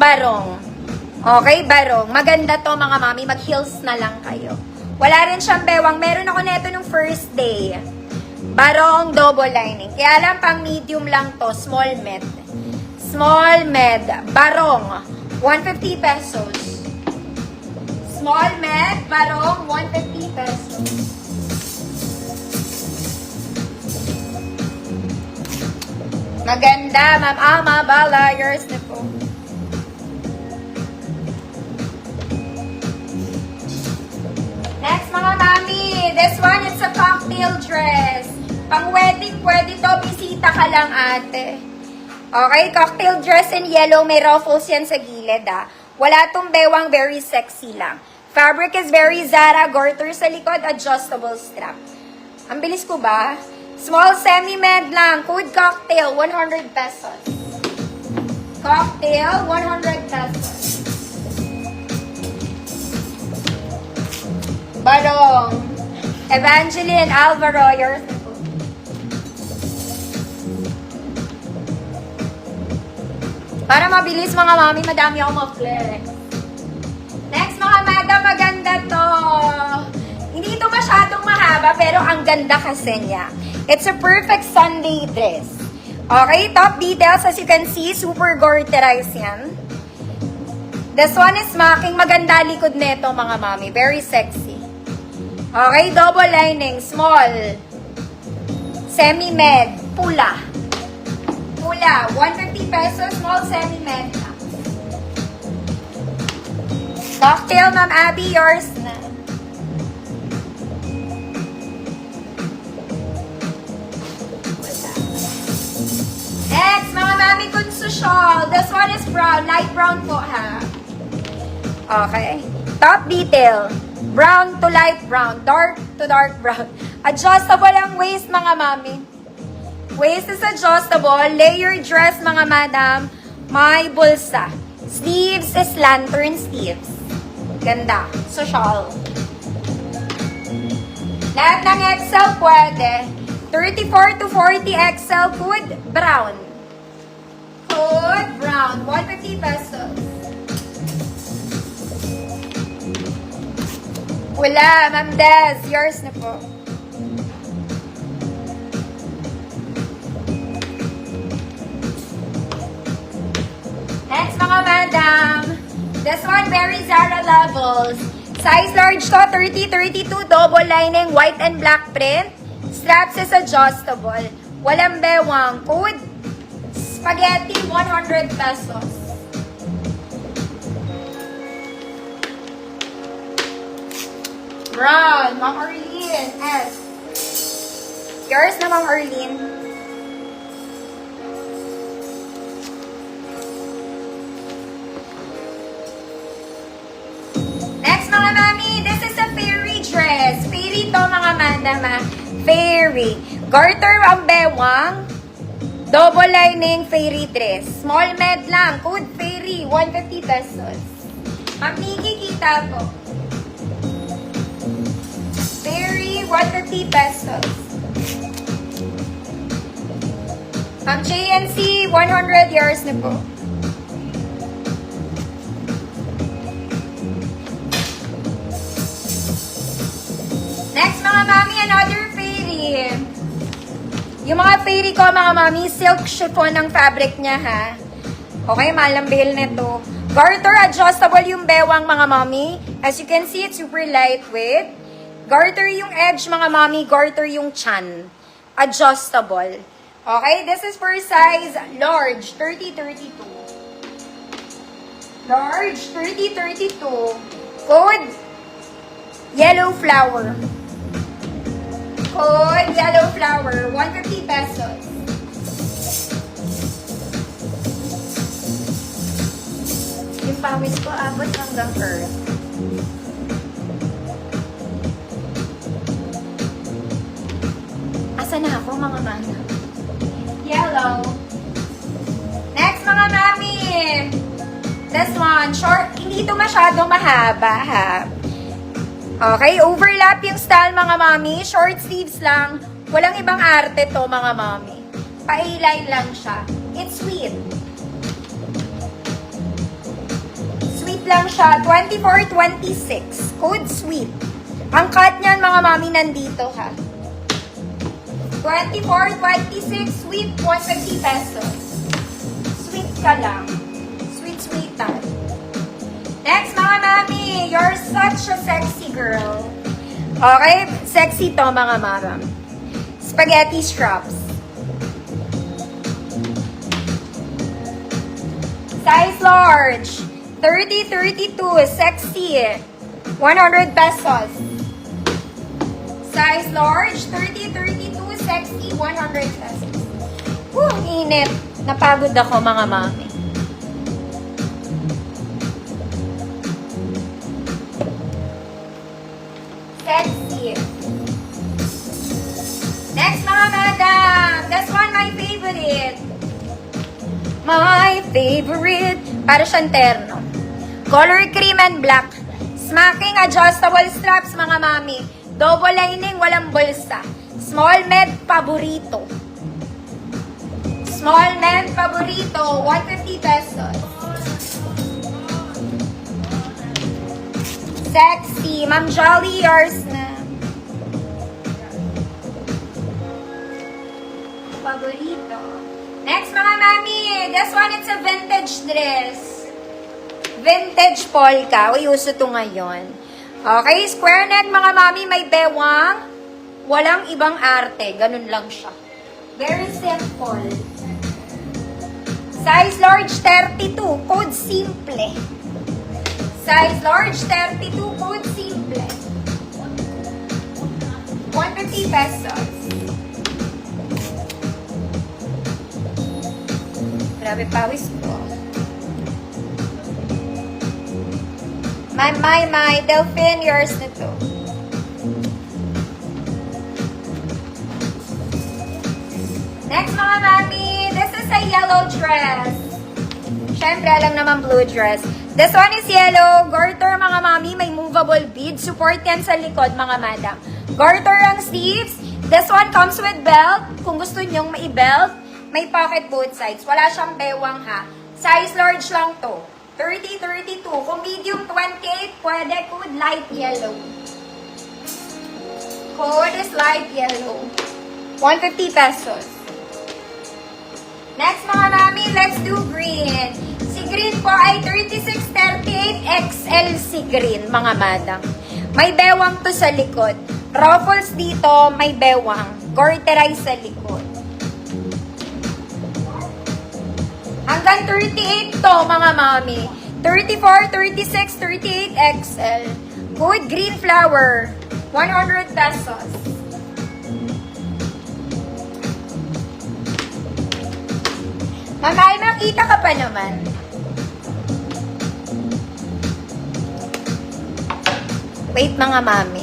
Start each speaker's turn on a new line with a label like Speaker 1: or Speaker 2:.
Speaker 1: barong. Okay, barong. Maganda to mga mami. Mag-heels na lang kayo. Wala rin siyang bewang. Meron ako neto nung first day. Barong double lining. Kaya lang pang medium lang to. Small med. Small med. Barong. 150 pesos. Small med. Barong. 150 pesos. Maganda, Ma'am Ama Bala. Yours na po. Next, mga mami. This one, it's a cocktail dress. Pang wedding, pwede to. Bisita ka lang, ate. Okay, cocktail dress in yellow. May ruffles yan sa gilid, ah. Wala tong bewang, very sexy lang. Fabric is very Zara. Garter sa likod, adjustable strap. Ang bilis ko ba? Small semi-med lang. Code cocktail, 100 pesos. Cocktail, 100 pesos. Barong. Evangeline Alvaro, yours. Para mabilis mga mami, madami ako ma-flex. Next mga madam, maganda to. Hindi ito masyadong mahaba, pero ang ganda kasi niya. It's a perfect Sunday dress. Okay, top details as you can see, super garterized yan. This one is smacking. Maganda likod nito mga mami. Very sexy. Okay, double lining, small. Semi-med, pula. Pula, 150 pesos, small semi-med. Cocktail, Ma'am Abby, yours na. Next, mga mami, kunso shawl. This one is brown. Light brown po, ha? Okay. Top detail. Brown to light brown. Dark to dark brown. Adjustable ang waist, mga mami. Waist is adjustable. Layer dress, mga madam. May bulsa. Sleeves is lantern sleeves. Ganda. So, shawl. Lahat ng XL pwede. 34 to 40 XL, code brown. Code brown, 150 pesos. Wala, Ma'am Des, yours na po. Next mga madam, this one very Zara levels. Size large to, 30-32, double lining, white and black print. Straps is adjustable. Walang bewang. Code spaghetti, 100 pesos. Brown, Ma'am Arlene. S. Yours na, Ma'am Arlene. Next, mga mami, this is a fairy dress. Fairy to, mga madama. Fairy. Garter ang bewang. Double lining fairy dress. Small med lang. Code fairy. 150 pesos. Ma'am Nikki, kita po. Fairy. 150 pesos. Ma'am JNC. 100 yours na po. Next mga mami, another fairy. Yung mga fairy ko, mga mami, silk chiffon ang fabric niya, ha? Okay, mahal ang bihil nito. Garter, adjustable yung bewang, mga mami. As you can see, it's super lightweight. Garter yung edge, mga mami. Garter yung chan. Adjustable. Okay, this is for size large, 30-32. Large, 30-32. Code, yellow flower. Code, yellow flower, 150 pesos. Yung pawis ko, abot hanggang earth. Asa na ako, mga mana? Yellow. Next, mga mami. This one, short. Hindi ito masyadong mahaba, ha? Okay, overlap yung style, mga mami. Short sleeves lang. Walang ibang arte to, mga mami. Pa-A-line lang siya. It's sweet. sweet lang siya. 24.26. Code sweet. Ang cut niyan, mga mami, nandito ha. 24.26, sweet, 150 pesos. Sweet ka lang. Sweet-sweetan. Next, mga mami, you're such a sexy girl. Okay? Sexy to, mga mama. Spaghetti straps. Size large. 30-32. Sexy. 100 pesos. Size large. 30-32. Sexy. 100 pesos. Init. Napagod ako, mga mami. Sexy. Next, mga madam. This one, my favorite. My favorite. Para siyang terno. Color cream and black. Smacking adjustable straps, mga mami. Double lining, walang bulsa. Small med paborito. Small men paborito, 150 pesos. Sexy. Ma'am Jolly, yours na. Paborito. Next, mga mami. This one, it's a vintage dress. Vintage polka. Uy, uso to ngayon. Okay, square neck, mga mami. May bewang. Walang ibang arte. Ganun lang siya. Very simple. Size large 32. Code simple. Size large 32. Code simple. 150 pesos. Grabe pawis ko. My. Delphine, yours na to. Next, mga mami. This is a yellow dress. Siyempre, alam naman blue dress. This one is yellow. Garter, mga mami. May movable bead. Support yan sa likod, mga madam. Garter ang sleeves. This one comes with belt. Kung gusto nyong may belt, may pocket both sides. Wala siyang bewang ha. Size large lang to. 30-32. Kung medium 28, pwede. Code light yellow. Code is light yellow. 150 pesos. Next, mga mami, let's do green. Si green po ay 36-38 XL si green, mga madam. May bewang to sa likod. Ruffles dito, may bewang. Garterize sa likod. Hanggang 38 to, mga mami. 34, 36, 38 XL. Good green flower. 100 pesos. Mamay, makita ka pa naman. Wait, mga mami.